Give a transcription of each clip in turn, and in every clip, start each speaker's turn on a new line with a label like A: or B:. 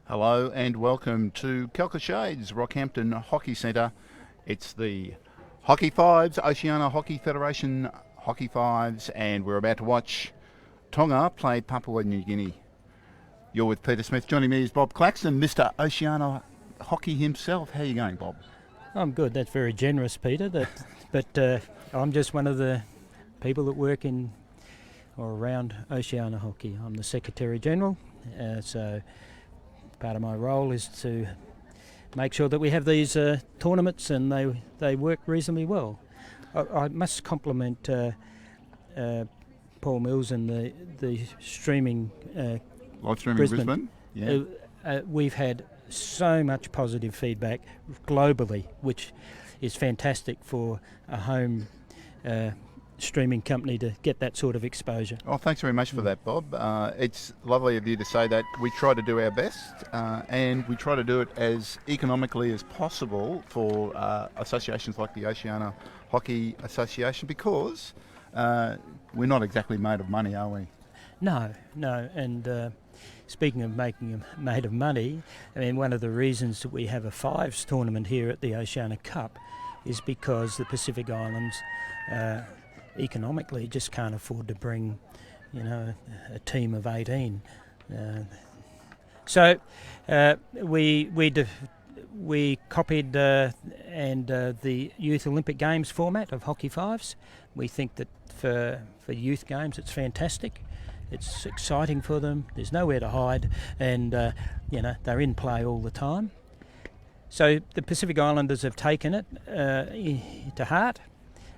A: Hello and welcome to Kelka Shades, Rockhampton Hockey Centre. It's the Hockey Fives, Oceania Hockey Federation Hockey Fives, and we're about to watch Tonga play Papua New Guinea. You're with Peter Smith. Joining me is Bob Claxton, Mr. Oceania Hockey himself. How are you going, Bob?
B: I'm good. That's very generous, Peter. But I'm just one of the people that work in or around Oceania Hockey. I'm the Secretary General, so part of my role is to make sure that we have these tournaments and they work reasonably well. I must compliment Paul Mills and the streaming
A: Live streaming Brisbane. Yeah.
B: We've had so much positive feedback globally, which is fantastic for a home streaming company to get that sort of exposure.
A: Oh, thanks very much for that, Bob. It's lovely of you to say that. We try to do our best and we try to do it as economically as possible for associations like the Oceania Hockey Association, because we're not exactly made of money, are we?
B: No. And speaking of making made of money, I mean, one of the reasons that we have a Fives tournament here at the Oceania Cup is because the Pacific Islands economically just can't afford to bring, a team of 18. So we copied the Youth Olympic Games format of Hockey Fives. We think that for youth games it's fantastic. It's exciting for them. There's nowhere to hide, and they're in play all the time. So the Pacific Islanders have taken it to heart.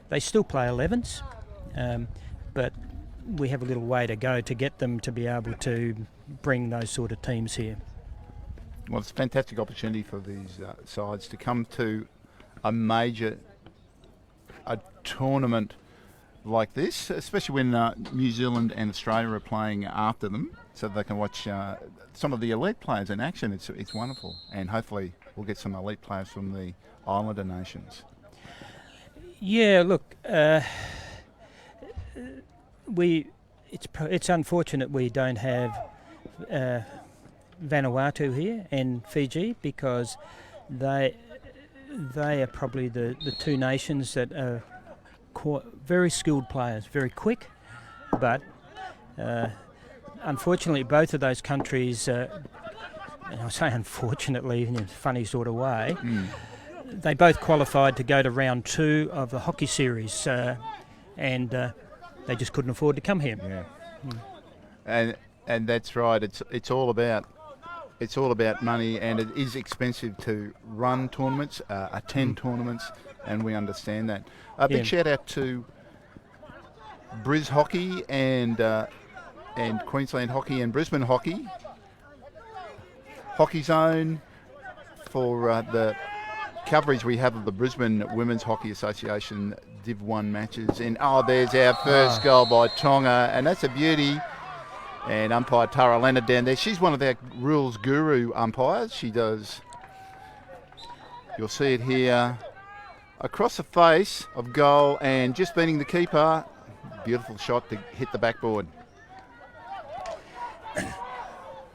B: They still play 11s, but we have a little way to go to get them to be able to bring those sort of teams here.
A: Well, it's a fantastic opportunity for these sides to come to a tournament like this, especially when New Zealand and Australia are playing after them, so they can watch some of the elite players in action. It's wonderful, and hopefully we'll get some elite players from the Islander nations.
B: Yeah, look, it's unfortunate we don't have Vanuatu here and Fiji, because they are probably the two nations that are very skilled players, very quick, but unfortunately both of those countries, and I say unfortunately in a funny sort of way, they both qualified to go to round 2 of the hockey series, and they just couldn't afford to come here.
A: Yeah, and that's right. It's all about money, and it is expensive to run tournaments, attend tournaments, and we understand that. A big shout out to Bris Hockey and Queensland Hockey and Brisbane Hockey, Hockey Zone, for the coverage we have of the Brisbane Women's Hockey Association Div 1 matches. And there's our first goal by Tonga, and that's a beauty. And umpire Tara Leonard down there, she's one of our rules guru umpires. She does, you'll see it here, across the face of goal and just beating the keeper. Beautiful shot to hit the backboard.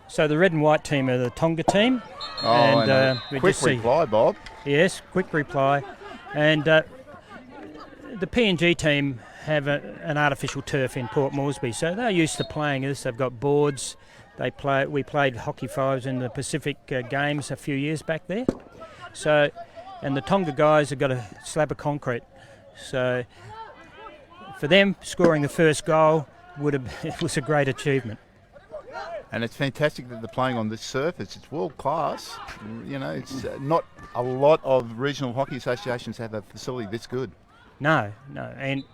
B: So the red and white team are the Tonga team.
A: Quick reply, Bob.
B: Yes, quick reply. And the PNG team have an artificial turf in Port Moresby, so they're used to playing this. They've got boards. We played Hockey Fives in the Pacific Games a few years back there. So, and the Tonga guys have got a slab of concrete. So for them, scoring the first goal it was a great achievement.
A: And it's fantastic that they're playing on this surface. It's world class. It's not a lot of regional hockey associations have a facility this good. No.
B: And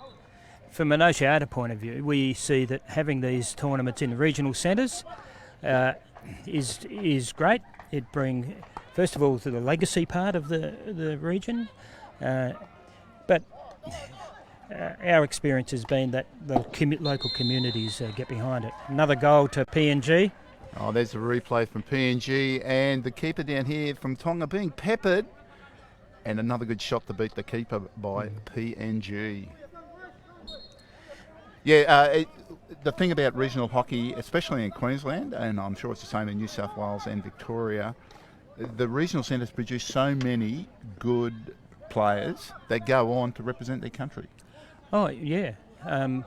B: from an Oceania point of view, we see that having these tournaments in the regional centres is great. It brings, first of all, to the legacy part of the region, but our experience has been that the local communities get behind it. Another goal to PNG.
A: Oh, there's a replay from PNG, and the keeper down here from Tonga being peppered, and another good shot to beat the keeper by PNG. The thing about regional hockey, especially in Queensland, and I'm sure it's the same in New South Wales and Victoria, the regional centres produce so many good players that go on to represent their country.
B: Oh yeah, I mean,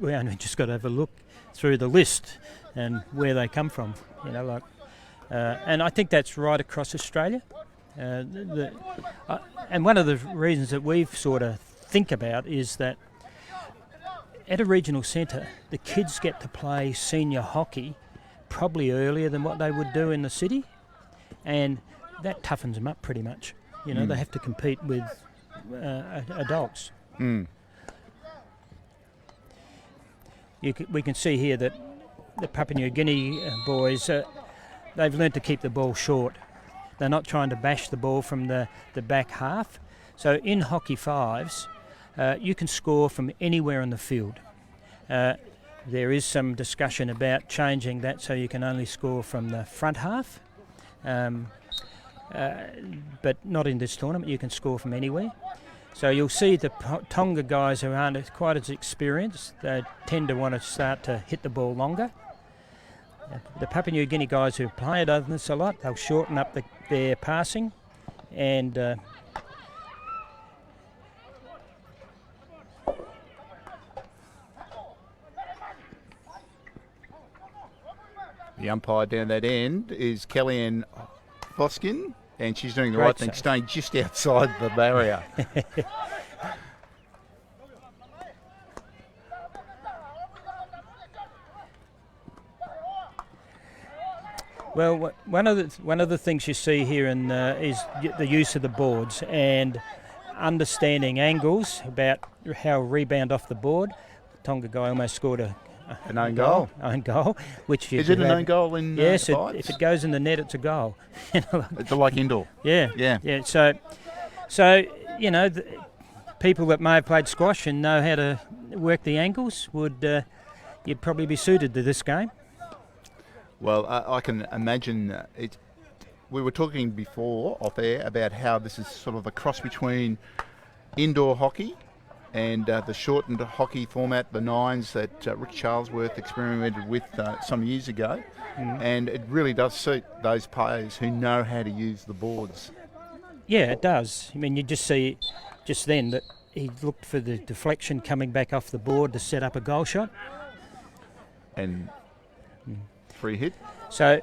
B: we only just got to have a look through the list and where they come from. And I think that's right across Australia. And one of the reasons that we've sort of think about is that at a regional centre, the kids get to play senior hockey probably earlier than what they would do in the city, and that toughens them up pretty much. They have to compete with adults. We can see here that the Papua New Guinea boys, they've learned to keep the ball short. They're not trying to bash the ball from the back half. So in hockey fives, you can score from anywhere in the field. There is some discussion about changing that so you can only score from the front half. But not in this tournament. You can score from anywhere. So you'll see the Tonga guys who aren't quite as experienced, they tend to want to start to hit the ball longer. The Papua New Guinea guys who play this a lot, they'll shorten up their passing, and
A: the umpire down that end is Kellyanne Foskin, and she's doing the right thing, staying just outside the barrier.
B: Well, one of the things you see here is the use of the boards and understanding angles about how rebound off the board. Tonga guy almost scored
A: an own goal.
B: Own goal. Which
A: is it an own goal in
B: yes, if it goes in the net, it's a goal.
A: It's like indoor.
B: Yeah. So the people that may have played squash and know how to work the angles you'd probably be suited to this game.
A: Well, I can imagine it. We were talking before off air about how this is sort of a cross between indoor hockey and the shortened hockey format, the nines that Rick Charlesworth experimented with some years ago. And it really does suit those players who know how to use the boards.
B: Yeah, it does. I mean, you just see just then that he looked for the deflection coming back off the board to set up a goal shot.
A: And free hit.
B: So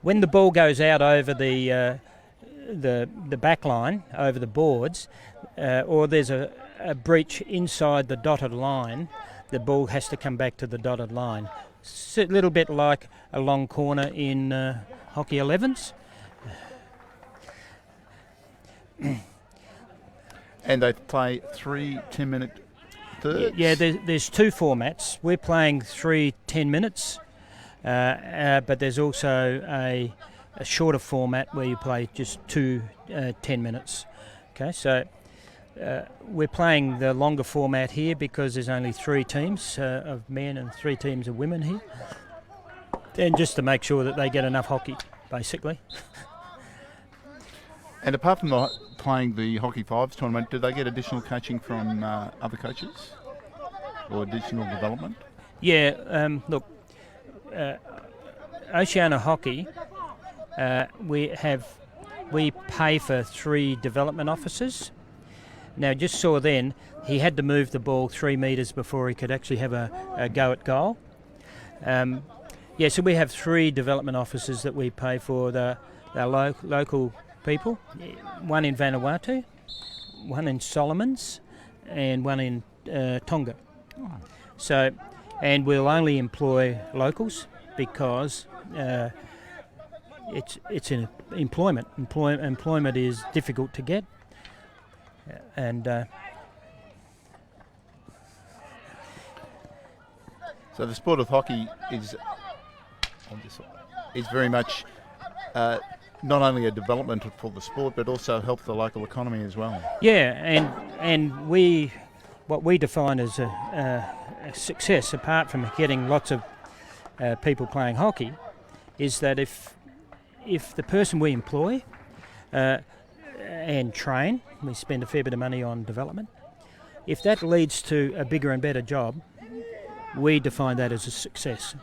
B: when the ball goes out over the back line, over the boards, or there's a breach inside the dotted line, the ball has to come back to the dotted line. It's a little bit like a long corner in hockey 11s.
A: And they play 3 10-minute thirds?
B: Yeah, there's two formats. We're playing 3 10 minutes, but there's also a shorter format where you play just 2 10 minutes. Okay, so we're playing the longer format here because there's only 3 teams of men and 3 teams of women here. And just to make sure that they get enough hockey, basically.
A: And apart from playing the Hockey Fives tournament, do they get additional coaching from other coaches or additional development?
B: Yeah, look, Oceania Hockey, we pay for 3 development officers. Now, just saw then, he had to move the ball 3 metres before he could actually have a go at goal. So we have 3 development officers that we pay for the local people, one in Vanuatu, one in Solomons, and one in Tonga. Oh. So, and we'll only employ locals because it's in employment. Employment is difficult to get, and
A: so the sport of hockey is very much not only a development for the sport, but also help the local economy as well.
B: Yeah, and what we define as a success, apart from getting lots of people playing hockey, is that if the person we employ and train, we spend a fair bit of money on development, if that leads to a bigger and better job, we define that as a success.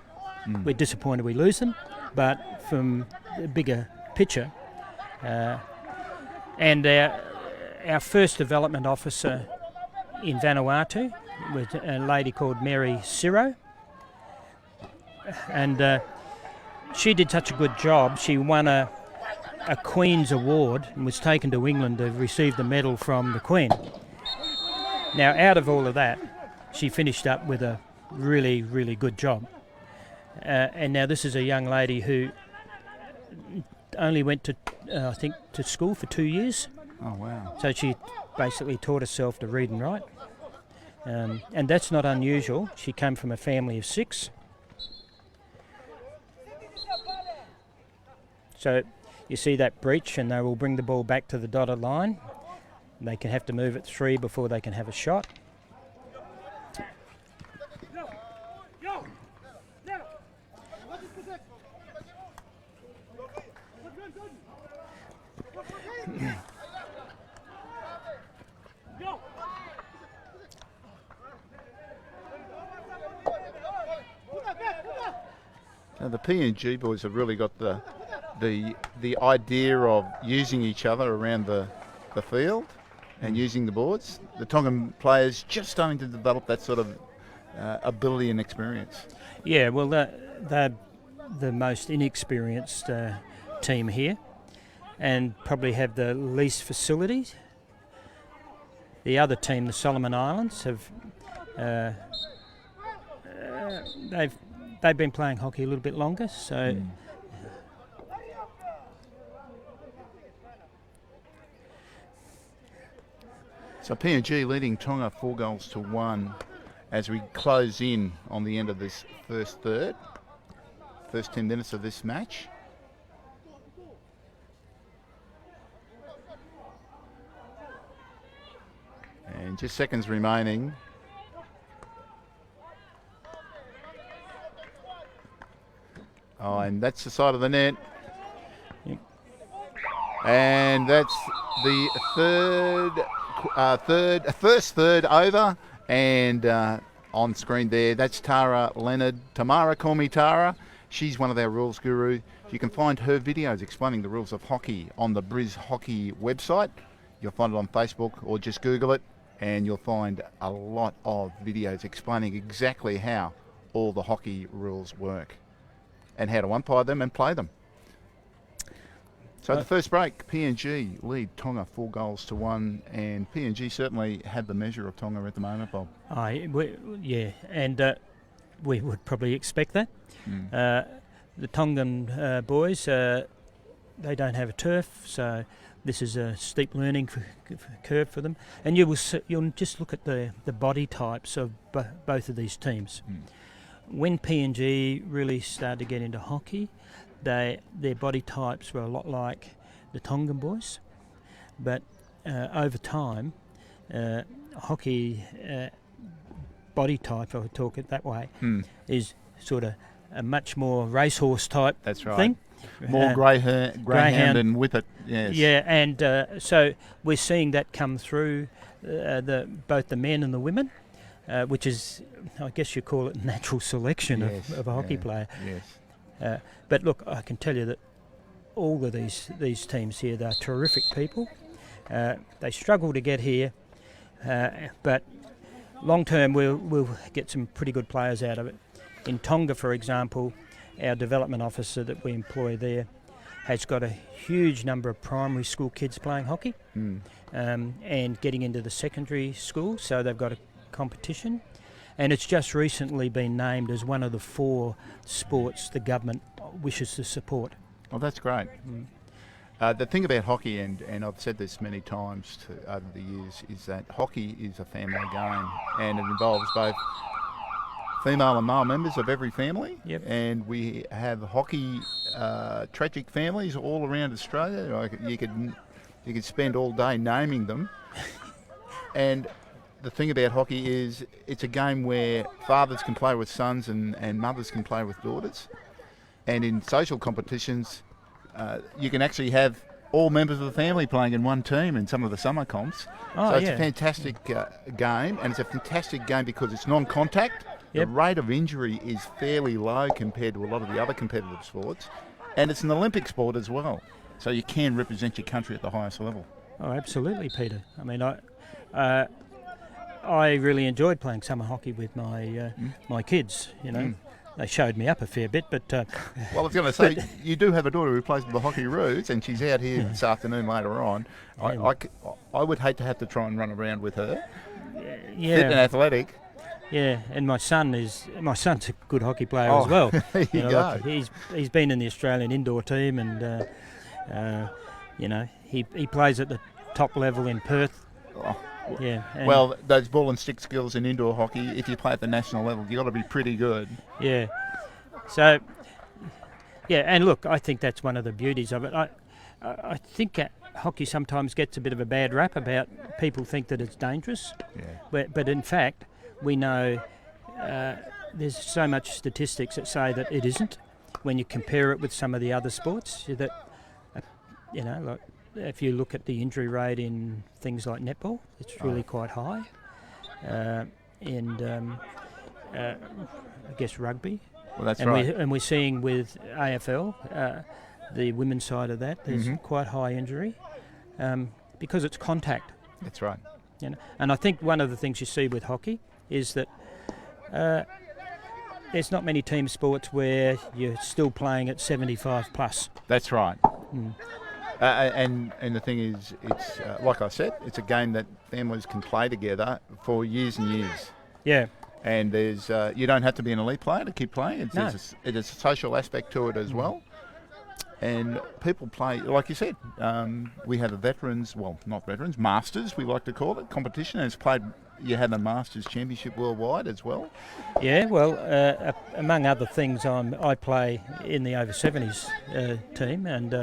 B: We're disappointed we lose them, but from the bigger picture, and our first development officer in Vanuatu was a lady called Mary Siro, and she did such a good job. She won a Queen's Award and was taken to England to receive the medal from the Queen. Now, out of all of that, she finished up with a really, really good job. And now this is a young lady who only went to, I think, to school for 2 years.
A: Oh, wow.
B: So she basically taught herself to read and write. And that's not unusual. She came from a family of 6. So you see that breach, and they will bring the ball back to the dotted line. They can have to move it 3 before they can have a shot.
A: Now the PNG boys have really got the idea of using each other around the field and using the boards. The Tongan players just starting to develop that sort of ability and experience.
B: Yeah, well, they're the most inexperienced team here and probably have the least facilities. The other team, the Solomon Islands, have they've been playing hockey a little bit longer, so.
A: So PNG leading Tonga 4-1 as we close in on the end of this first 10 minutes of this match. And just seconds remaining. Oh, and that's the side of the net.
B: Yep.
A: And that's the first third over, and on screen there, that's Tara Leonard. Tamara, call me Tara. She's one of our rules guru. You can find her videos explaining the rules of hockey on the Briz Hockey website. You'll find it on Facebook, or just Google it, and you'll find a lot of videos explaining exactly how all the hockey rules work and how to umpire them and play them. So the first break, PNG lead Tonga 4-1, and PNG certainly have the measure of Tonga at the moment, Bob.
B: Yeah, and we would probably expect that. The Tongan boys, they don't have a turf, so this is a steep learning curve for them. And you'll just look at the body types of both of these teams. When PNG really started to get into hockey, their body types were a lot like the Tongan boys, but over time, hockey body type, if I would talk it that way, is sort of a much more racehorse type thing.
A: More greyhound and whippet, yes.
B: Yeah, and so we're seeing that come through both the men and the women, which is, I guess you call it natural selection of a hockey player.
A: Yes.
B: But look, I can tell you that all of these teams here, they're terrific people. They struggle to get here, but long term we'll get some pretty good players out of it. In Tonga, for example, our development officer that we employ there has got a huge number of primary school kids playing hockey and getting into the secondary school, so they've got a competition. And it's just recently been named as one of the 4 sports the government wishes to support.
A: Well, that's great. The thing about hockey, and I've said this many times over the years, is that hockey is a family game, and it involves both female and male members of every family.
B: Yep.
A: And we have hockey tragic families all around Australia. You could spend all day naming them. And the thing about hockey is it's a game where fathers can play with sons and mothers can play with daughters. And in social competitions, you can actually have all members of the family playing in one team in some of the summer comps. So it's a fantastic game, and it's a fantastic game because it's non-contact.
B: Yep.
A: The rate of injury is fairly low compared to a lot of the other competitive sports, and it's an Olympic sport as well. So you can represent your country at the highest level.
B: Oh, absolutely, Peter. I mean, I really enjoyed playing summer hockey with my kids. You know, they showed me up a fair bit, but
A: well, I was going to say you do have a daughter who plays with the hockey roots, and she's out here this afternoon later on. I would hate to have to try and run around with her.
B: Yeah,
A: fit and athletic.
B: Yeah, and my son's a good hockey player as well.
A: There you go.
B: Like he's been in the Australian indoor team, and you know, he plays at the top level in Perth.
A: Oh.
B: Yeah.
A: Well, those ball and stick skills in indoor hockey, if you play at the national level, you've got to be pretty good.
B: Yeah. So, yeah, and look, I think that's one of the beauties of it. I think hockey sometimes gets a bit of a bad rap about people think that it's dangerous.
A: Yeah.
B: But in fact, we know there's so much statistics that say that it isn't. When you compare it with some of the other sports, that you know, like if you look at the injury rate in things like netball, it's really quite high. And I guess rugby.
A: Well, that's right.
B: And we're seeing with AFL, the women's side of that, there's quite high injury because it's contact.
A: That's right.
B: You know? And I think one of the things you see with hockey is that there's not many team sports where you're still playing at 75 plus.
A: That's right. And the thing is, it's like I said, it's a game that families can play together for years and years.
B: Yeah.
A: And there's you don't have to be an elite player to keep playing. There's a social aspect to it as well. And people play, like you said, we have a veterans, well, not veterans, masters, we like to call it, competition. And it's played, you have a Masters Championship worldwide as well.
B: Yeah, well, among other things, I play in the over 70s team, and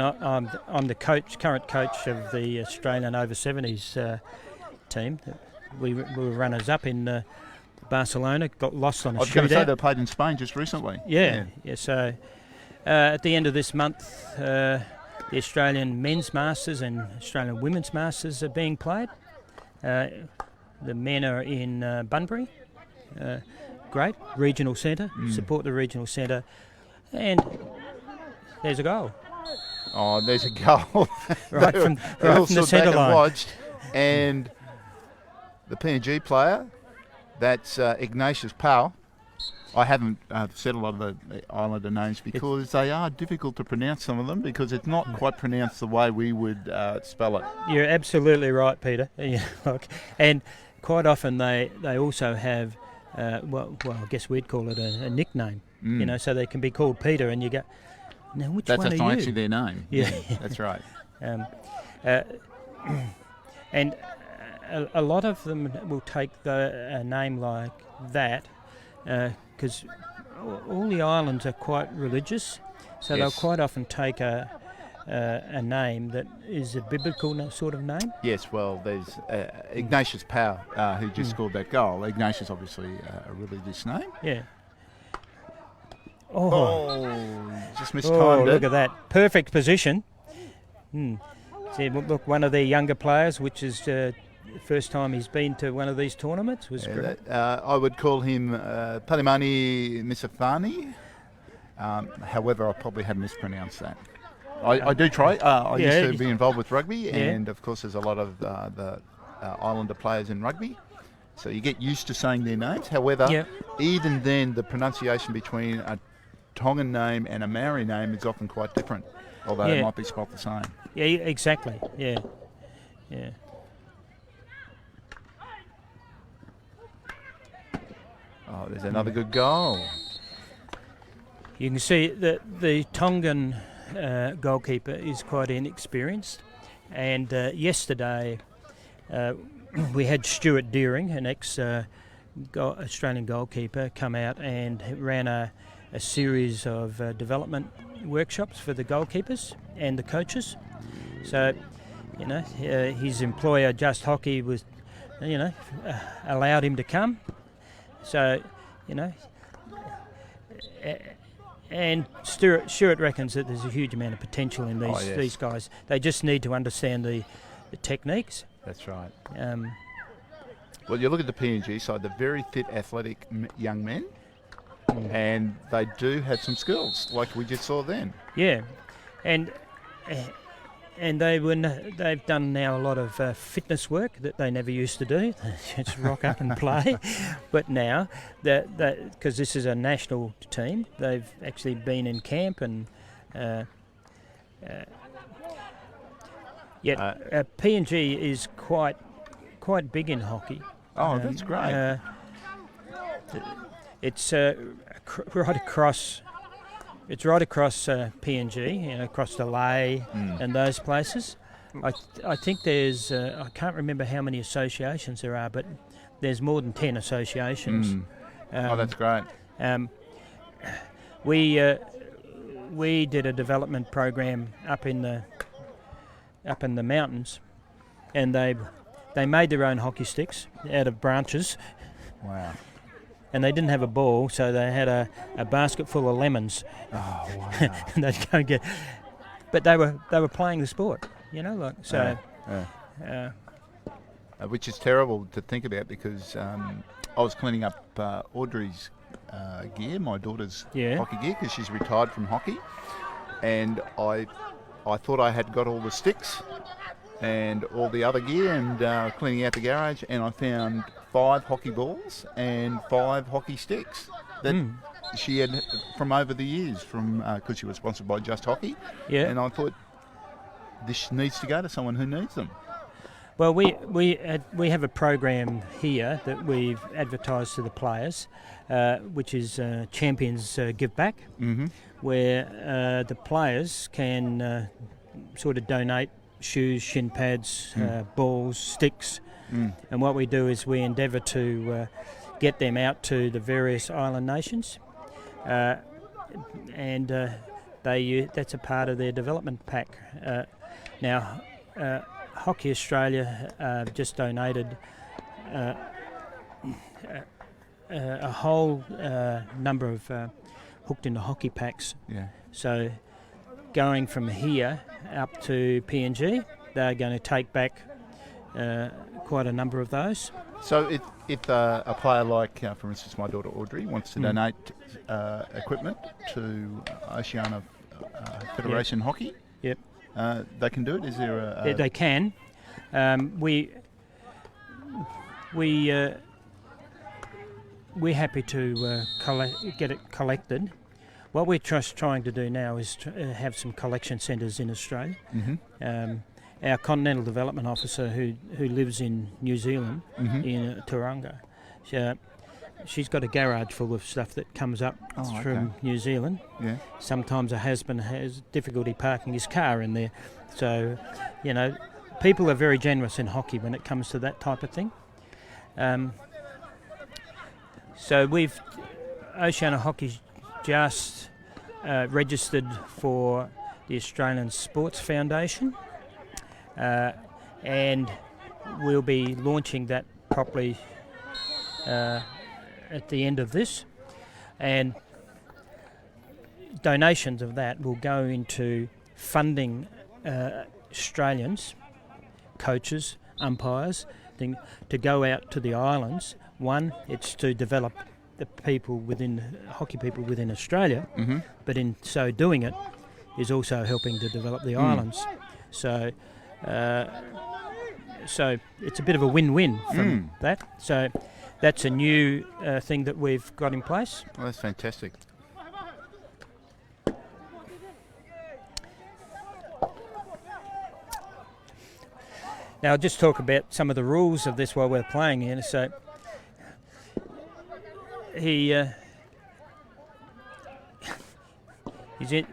B: I'm the current coach of the Australian over 70s team. We were runners up in Barcelona, got lost on a shootout.
A: I was going to say they played in Spain just recently.
B: Yeah. So at the end of this month, the Australian Men's Masters and Australian Women's Masters are being played. The men are in Bunbury. Great, regional centre, support the regional centre. And there's a goal.
A: Oh, there's a goal.
B: right from the centre line.
A: Watched, and the PNG player, that's Ignatius Powell. I haven't said a lot of the Islander names because they are difficult to pronounce, some of them, because it's not quite pronounced the way we would spell it.
B: You're absolutely right, Peter. And quite often they also have, well, I guess we'd call it a nickname, you know, so they can be called Peter, and you go, now which one are you?
A: That's actually their name.
B: Yeah.
A: That's right.
B: And a lot of them will take a name like that because all the islands are quite religious, so they'll quite often take a name that is a biblical sort of name.
A: Yes, well, there's Ignatius Powell who just scored that goal. Ignatius, obviously, a religious name.
B: Yeah.
A: Just mistimed it.
B: Look at that. Perfect position. See, look, one of their younger players, which is the first time he's been to one of these tournaments, was great.
A: I would call him Palimani Misafani. However, I probably have mispronounced that. I do try. I used to be involved with rugby, and of course there's a lot of the Islander players in rugby. So you get used to saying their names. However, even then, the pronunciation between a Tongan name and a Maori name is often quite different, although it might be spelt the same.
B: Yeah, exactly. Yeah.
A: Oh, there's another good goal.
B: You can see that the Tongan goalkeeper is quite inexperienced, and yesterday we had Stuart Deering, an ex-Australian goalkeeper, come out and ran a series of development workshops for the goalkeepers and the coaches. So, you know, his employer, Just Hockey, was, you know, allowed him to come. So, you know, And Stuart reckons that there's a huge amount of potential in these guys. They just need to understand the techniques.
A: That's right. Well, you look at the PNG side, they're very fit, athletic young men, and they do have some skills, like we just saw then.
B: Yeah, and they've done now a lot of fitness work that they never used to do. Just rock up and play. But now, because this is a national team, they've actually been in camp and PNG is quite big in hockey.
A: Oh, that's great.
B: It's right across. It's right across PNG, across the Lay and those places. I think there's, I can't remember how many associations there are, but there's more than 10 associations.
A: That's great.
B: We did a development program up in the mountains, and they made their own hockey sticks out of branches.
A: Wow.
B: And they didn't have a ball, so they had a basket full of lemons.
A: Oh, wow.
B: And they'd go and get, but they were playing the sport,
A: which is terrible to think about, because I was cleaning up Audrey's gear, my daughter's hockey gear, because she's retired from hockey, and I thought I had got all the sticks and all the other gear, and cleaning out the garage, and I found 5 hockey balls and 5 hockey sticks that she had from over the years, because she was sponsored by Just Hockey. Yeah. And I thought, this needs to go to someone who needs them.
B: Well, we have a program here that we've advertised to the players, which is Champions Give Back, where the players can sort of donate shoes, shin pads, balls, sticks. And what we do is we endeavour to get them out to the various island nations, and that's a part of their development pack. Now, Hockey Australia just donated a whole number of hooked into hockey packs. Yeah. So going from here up to PNG, they're going to take back quite a number of those.
A: So if a player like, for instance, my daughter Audrey wants to donate equipment to Oceania Federation Hockey, they can do it? Is there a...
B: They can. We're happy to get it collected. What we're just trying to do now is to have some collection centres in Australia. Our Continental Development Officer, who lives in New Zealand, in Tauranga, she's got a garage full of stuff that comes up from New Zealand. Yeah. Sometimes her husband has difficulty parking his car in there. So, people are very generous in hockey when it comes to that type of thing. So Oceania Hockey's just registered for the Australian Sports Foundation. And we'll be launching that properly at the end of this, and donations of that will go into funding Australians, coaches, umpires, to go out to the islands. One, it's to develop the hockey people within Australia, but in so doing it is also helping to develop the islands. So it's a bit of a win-win from that. So that's a new thing that we've got in place.
A: Well, that's fantastic.
B: Now, I'll just talk about some of the rules of this while we're playing here. So he's in.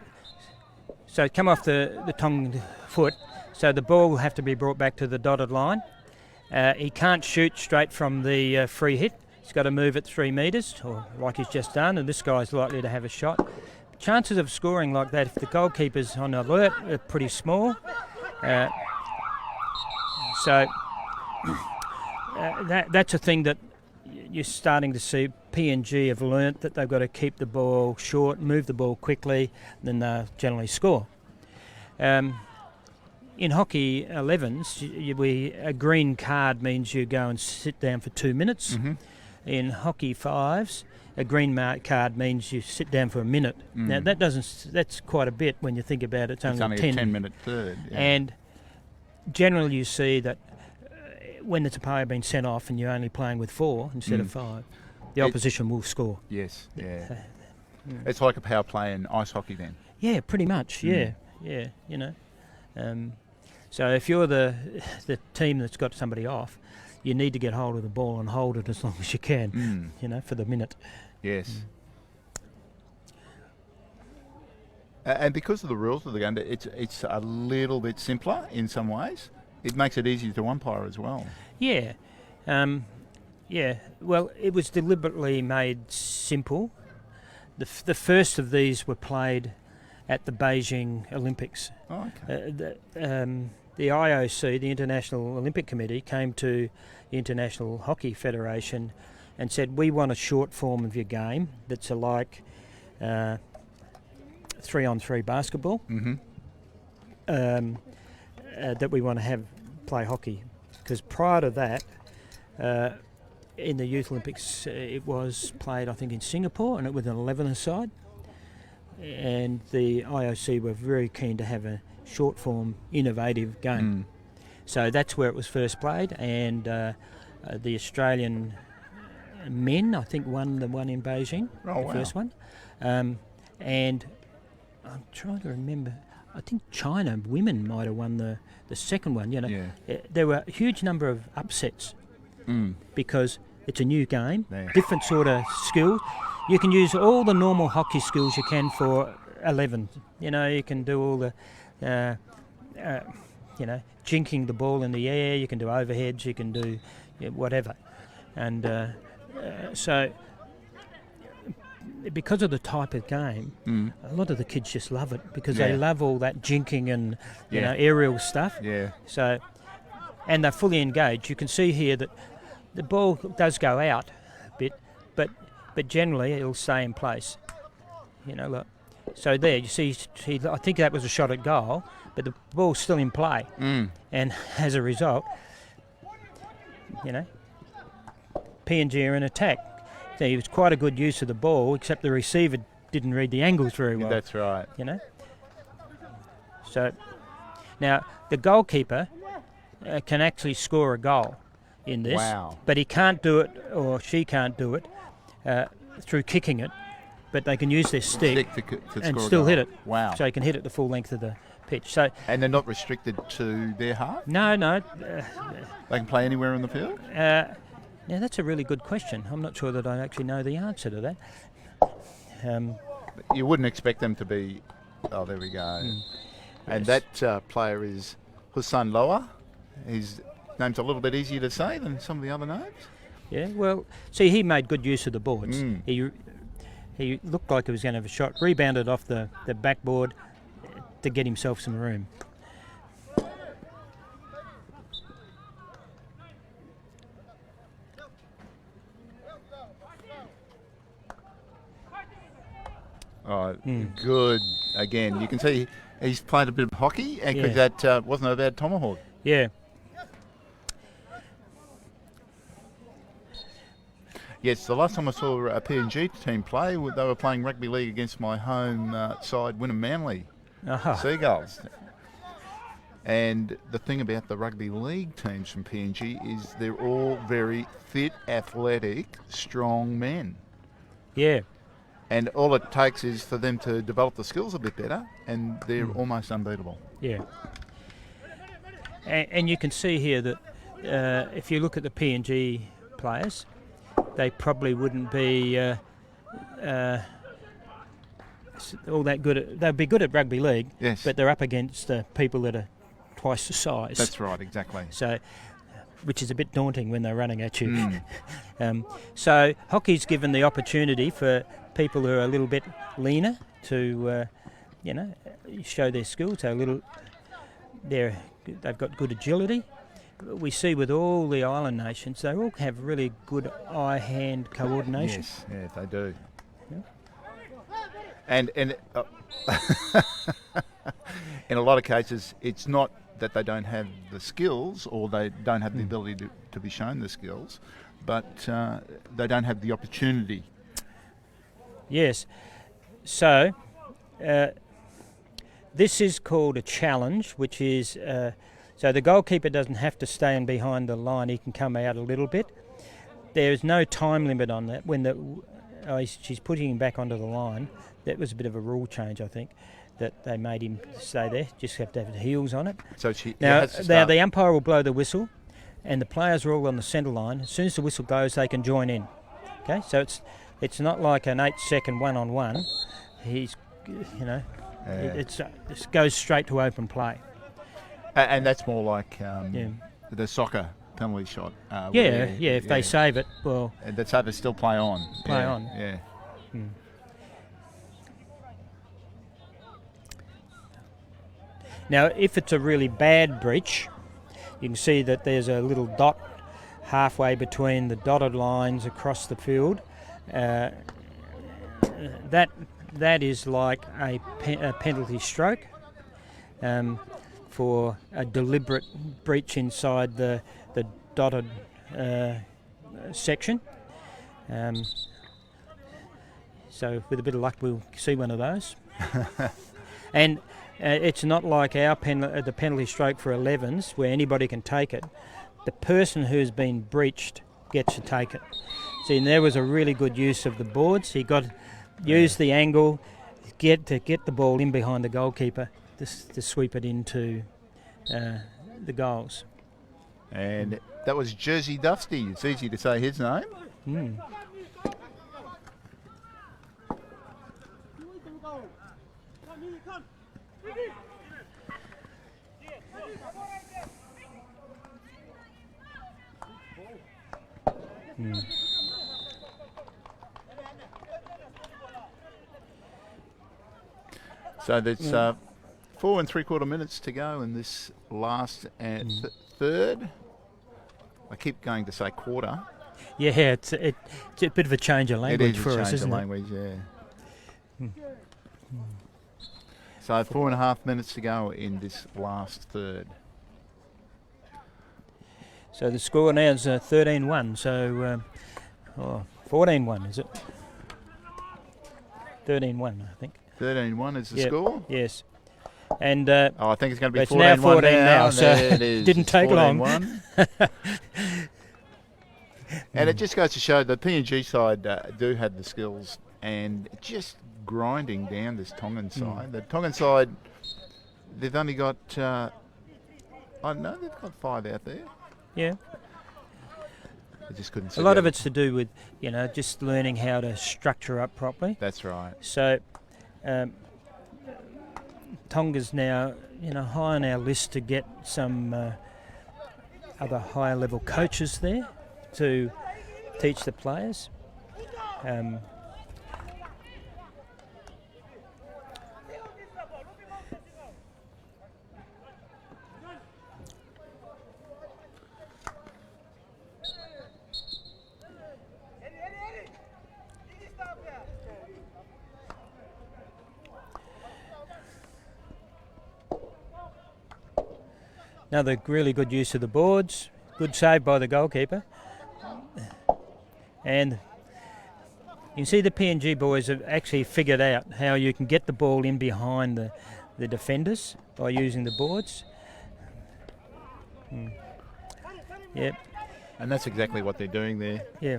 B: So come off the Tongan foot. So the ball will have to be brought back to the dotted line. He can't shoot straight from the free hit. He's got to move it 3 metres, or like he's just done, and this guy's likely to have a shot. Chances of scoring like that, if the goalkeeper's on alert, are pretty small. So that's a thing that you're starting to see PNG have learnt that they've got to keep the ball short, move the ball quickly, then they'll generally score. In hockey 11s, a green card means you go and sit down for 2 minutes.
A: Mm-hmm.
B: In hockey 5s, a green card means you sit down for a minute. Now that's quite a bit when you think about it. It's only
A: a 10-minute third. Yeah.
B: And generally you see that when it's a player being sent off and you're only playing with 4 instead of 5, the opposition will score.
A: Yes, yeah. It's like a power play in ice hockey then.
B: Yeah, pretty much, yeah, you know. So if you're the team that's got somebody off, you need to get hold of the ball and hold it as long as you can, you know, for the minute.
A: Yes. And because of the rules of the game, it's a little bit simpler in some ways. It makes it easier to umpire as well.
B: Yeah. Well, it was deliberately made simple. The first of these were played at the Beijing Olympics.
A: Oh, okay.
B: The IOC, the International Olympic Committee, came to the International Hockey Federation and said, we want a short form of your game that's like 3-on-3 basketball, that we want to have play hockey. Because prior to that, in the Youth Olympics, it was played, I think, in Singapore, and it was an 11-a-side. And the IOC were very keen to have a short form, innovative game. So that's where it was first played, and the Australian men, I think, won the one in Beijing, first one. And I'm trying to remember, I think China women might have won the second one. You know, there were a huge number of upsets because it's a new game, different sort of skills. You can use all the normal hockey skills you can for 11. You know, you can do all the, jinking the ball in the air. You can do overheads. You can do whatever. And so, because of the type of game, a lot of the kids just love it because they love all that jinking and you know, aerial stuff. Yeah. So, and they're fully engaged. You can see here that the ball does go out a bit, but generally it'll stay in place. You know, look. So there, you see, I think that was a shot at goal, but the ball's still in play. And as a result, you know, PNG are in attack. So it was quite a good use of the ball, except the receiver didn't read the angles very well.
A: That's right.
B: You know. So now the goalkeeper can actually score a goal in this, but he can't do it, or she can't do it through kicking it. But they can use their stick
A: to
B: and
A: score
B: still
A: a goal.
B: hit it.
A: Wow!
B: So you can hit it the full length of the pitch. So
A: and they're not restricted to their half.
B: No.
A: They can play anywhere in the field.
B: Now that's a really good question. I'm not sure that I actually know the answer to that.
A: You wouldn't expect them to be. Oh, there we go. And that player is Hussein Loa. His name's a little bit easier to say than some of the other names.
B: Yeah. Well, see, he made good use of the boards. He looked like he was going to have a shot, rebounded off the backboard to get himself some room.
A: Oh, good. Again, you can see he's played a bit of hockey, and that wasn't a bad tomahawk.
B: Yeah.
A: Yes, the last time I saw a PNG team play, they were playing rugby league against my home side, Wynnum Manly Seagulls. And the thing about the rugby league teams from PNG is they're all very fit, athletic, strong men.
B: Yeah.
A: And all it takes is for them to develop the skills a bit better, and they're almost unbeatable. Yeah.
B: And you can see here that if you look at the PNG players, they probably wouldn't be all that good. They'd be good at rugby league, but they're up against people that are twice the size.
A: That's right, exactly.
B: So, which is a bit daunting when they're running at you. So hockey's given the opportunity for people who are a little bit leaner to, show their skills. They've got good agility, we see with all the island nations, they all have really good eye-hand coordination.
A: Yes, they do.
B: Yeah.
A: And in a lot of cases, it's not that they don't have the skills or they don't have the ability to be shown the skills, but they don't have the opportunity.
B: Yes. So this is called a challenge, which is so the goalkeeper doesn't have to stand behind the line; he can come out a little bit. There is no time limit on that. When she's putting him back onto the line, that was a bit of a rule change, I think, that they made him stay there. Just have to have the heels on it.
A: So
B: Now the umpire will blow the whistle, and the players are all on the centre line. As soon as the whistle goes, they can join in. Okay, so it's not like an 8-second one-on-one. He's, it goes straight to open play.
A: And that's more like the soccer penalty shot.
B: If they save it, well...
A: And the savers still play on. Yeah.
B: Now, if it's a really bad breach, you can see that there's a little dot halfway between the dotted lines across the field. That is like a penalty stroke for a deliberate breach inside the dotted section. So with a bit of luck, we'll see one of those. And it's not like our the penalty stroke for 11s, where anybody can take it. The person who's been breached gets to take it. See, and there was a really good use of the boards. He used the angle, get the ball in behind the goalkeeper to sweep it into the goals.
A: And that was Jersey Dusty. It's easy to say his name. So there's 4 3/4 minutes to go in this last and third. I keep going to say quarter.
B: Yeah, it's a bit of a change of language for us, isn't it?
A: It is a change of language, yeah. So 4.5 minutes to go in this last third.
B: So the score now is 13-1, so 14-1, is it? 13-1, I think.
A: 13-1 is the score?
B: Yes. And
A: I think it's going to be 14-1
B: now. 14 now, so
A: it
B: didn't take long.
A: And it just goes to show the PNG side do have the skills and just grinding down this Tongan side. The Tongan side, they've only got, they've got 5 out there.
B: Yeah.
A: They just couldn't see
B: a lot of it's to do with, just learning how to structure up properly.
A: That's right.
B: So Tonga's now, high on our list to get some other higher level coaches there to teach the players. Another really good use of the boards. Good save by the goalkeeper. And you can see the PNG boys have actually figured out how you can get the ball in behind the defenders by using the boards. Yep.
A: And that's exactly what they're doing there.
B: Yeah.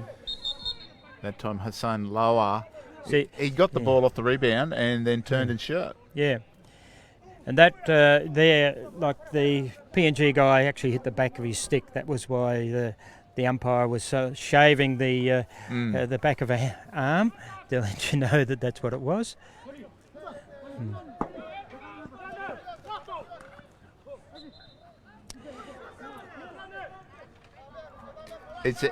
A: That time Hassan Loa,
B: See,
A: he got the ball off the rebound and then turned and shot.
B: Yeah. And that like the PNG guy actually hit the back of his stick. That was why the umpire was shaving the back of an arm to let you know that that's what it was.
A: It's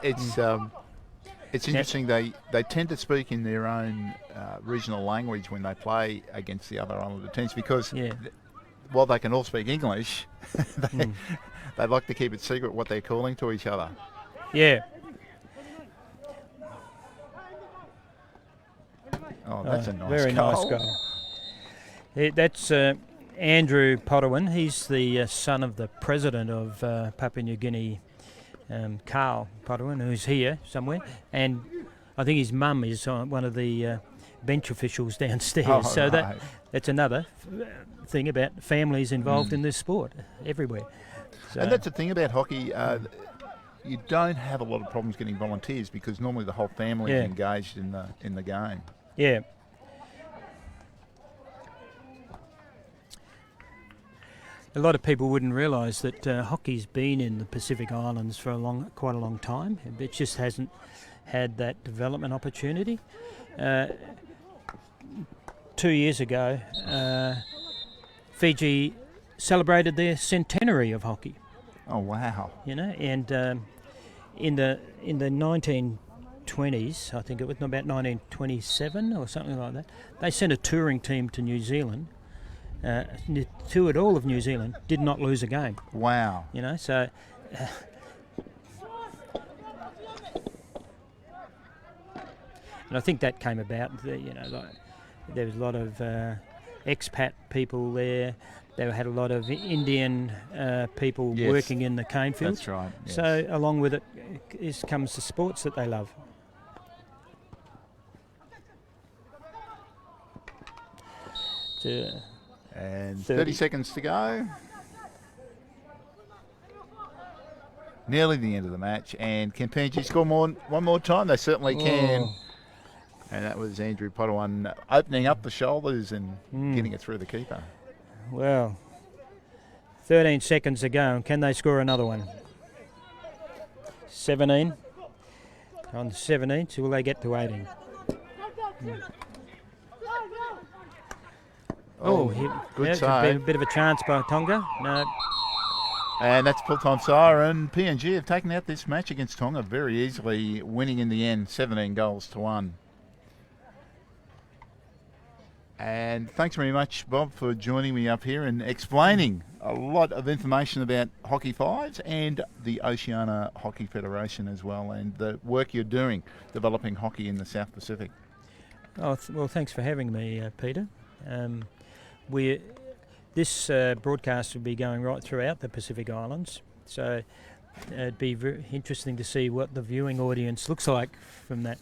A: interesting. They tend to speak in their own regional language when they play against the other Islander teams because while they can all speak English, they like to keep it secret what they're calling to each other.
B: Yeah.
A: Oh, that's a nice
B: very
A: goal.
B: nice goal. That's Andrew Potterwin. He's the son of the president of Papua New Guinea, Carl Potterwin, who's here somewhere. And I think his mum is one of the bench officials downstairs.
A: Oh,
B: so
A: right.
B: that's another thing about families involved in this sport everywhere. So
A: And that's the thing about hockey. You don't have a lot of problems getting volunteers because normally the whole family is engaged in the game.
B: yeah. A lot of people wouldn't realise that hockey's been in the Pacific Islands for quite a long time. It just hasn't had that development opportunity. 2 years ago, Fiji celebrated their centenary of hockey.
A: Oh, wow.
B: You know, and in the 1920s, I think it was about 1927 or something like that, they sent a touring team to New Zealand. Toured all of New Zealand, did not lose a game.
A: Wow.
B: You know, so and I think that came about. There was a lot of expat people there. They had a lot of Indian people working in the cane fields.
A: That's right. Yes.
B: So along with it comes the sports that they love.
A: And 30 seconds to go. Nearly the end of the match. And can PNG score one more time? They certainly can. And that was Andrew Potterwin opening up the shoulders and getting it through the keeper.
B: Well, 13 seconds to go. Can they score another one? 17. On 17, so will they get to 18?
A: Good
B: That's
A: save.
B: a bit of a chance by Tonga. No.
A: And that's full-time siren. PNG have taken out this match against Tonga very easily, winning in the end 17-1. And thanks very much, Bob, for joining me up here and explaining a lot of information about Hockey Fives and the Oceania Hockey Federation as well, and the work you're doing developing hockey in the South Pacific.
B: Oh, well, thanks for having me, Peter. This broadcast will be going right throughout the Pacific Islands, so it'd be very interesting to see what the viewing audience looks like from that.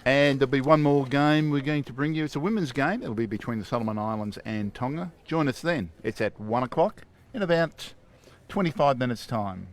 A: And there'll be one more game we're going to bring you. It's a women's game. It'll be between the Solomon Islands and Tonga. Join us then. It's at 1 o'clock in about 25 minutes' time.